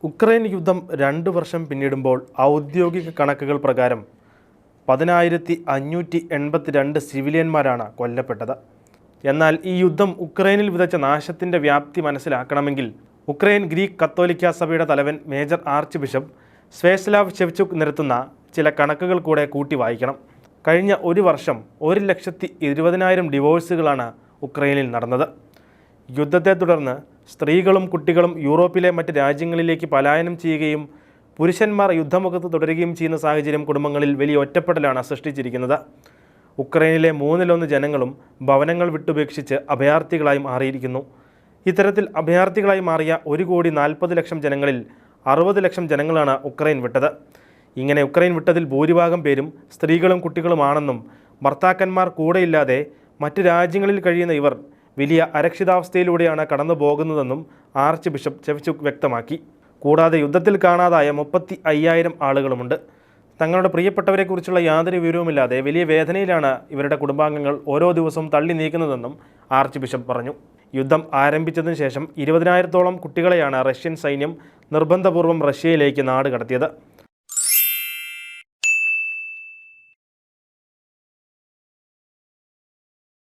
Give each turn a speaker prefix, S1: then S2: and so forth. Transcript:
S1: Ukraine യുദ്ധം 2 വർഷം പിന്നിടുമ്പോൾ ഔദ്യോഗിക കണക്കുകൾ പ്രകാരം 10,582 സിവിലിയന്മാരാണ് കൊല്ലപ്പെട്ടത്. എന്നാൽ ഈ യുദ്ധം ഉക്രൈനിൽ വിതച്ച നാശത്തിൻ്റെ വ്യാപ്തി മനസ്സിലാക്കണമെങ്കിൽ ഉക്രൈൻ ഗ്രീക്ക് കത്തോലിക്ക സഭയുടെ തലവൻ മേജർ ആർച്ച് ബിഷപ്പ് സ്വേസ്ലാവ് ഷെവ്ചുക് നിരത്തുന്ന ചില കണക്കുകൾ കൂടെ കൂട്ടി വായിക്കണം. കഴിഞ്ഞ ഒരു വർഷം 1,20,000 ഡിവോഴ്സുകളാണ് ഉക്രൈനിൽ നടന്നത്. യുദ്ധത്തെ തുടർന്ന് സ്ത്രീകളും കുട്ടികളും യൂറോപ്പിലെ മറ്റ് രാജ്യങ്ങളിലേക്ക് പലായനം ചെയ്യുകയും പുരുഷന്മാർ യുദ്ധമുഖത്ത് തുടരുകയും ചെയ്യുന്ന സാഹചര്യം കുടുംബങ്ങളിൽ വലിയ ഒറ്റപ്പെടലാണ് സൃഷ്ടിച്ചിരിക്കുന്നത്. ഉക്രൈനിലെ 1/3 ജനങ്ങളും ഭവനങ്ങൾ വിട്ടുപേക്ഷിച്ച് അഭയാർത്ഥികളായി മാറിയിരിക്കുന്നു. ഇത്തരത്തിൽ അഭയാർത്ഥികളായി മാറിയ 1,40,00,000 ജനങ്ങളിൽ 60 ലക്ഷം ജനങ്ങളാണ് ഉക്രൈൻ വിട്ടത്. ഇങ്ങനെ ഉക്രൈൻ വിട്ടതിൽ ഭൂരിഭാഗം പേരും സ്ത്രീകളും കുട്ടികളുമാണെന്നും ഭർത്താക്കന്മാർ കൂടെയില്ലാതെ മറ്റ് രാജ്യങ്ങളിൽ കഴിയുന്ന ഇവർ വലിയ അരക്ഷിതാവസ്ഥയിലൂടെയാണ് കടന്നു പോകുന്നതെന്നും ആർച്ച് ബിഷപ്പ് ഷെവ്ചുക് വ്യക്തമാക്കി. കൂടാതെ യുദ്ധത്തിൽ കാണാതായ 35,000 ആളുകളുമുണ്ട്. തങ്ങളുടെ പ്രിയപ്പെട്ടവരെക്കുറിച്ചുള്ള യാതൊരു വിവരവുമില്ലാതെ വലിയ വേദനയിലാണ് ഇവരുടെ കുടുംബാംഗങ്ങൾ ഓരോ ദിവസവും തള്ളി നീക്കുന്നതെന്നും ആർച്ച് ബിഷപ്പ് പറഞ്ഞു. യുദ്ധം ആരംഭിച്ചതിന് ശേഷം 20,000-ഓളം കുട്ടികളെയാണ് റഷ്യൻ സൈന്യം നിർബന്ധപൂർവ്വം റഷ്യയിലേക്ക് നാട് കടത്തിയത്.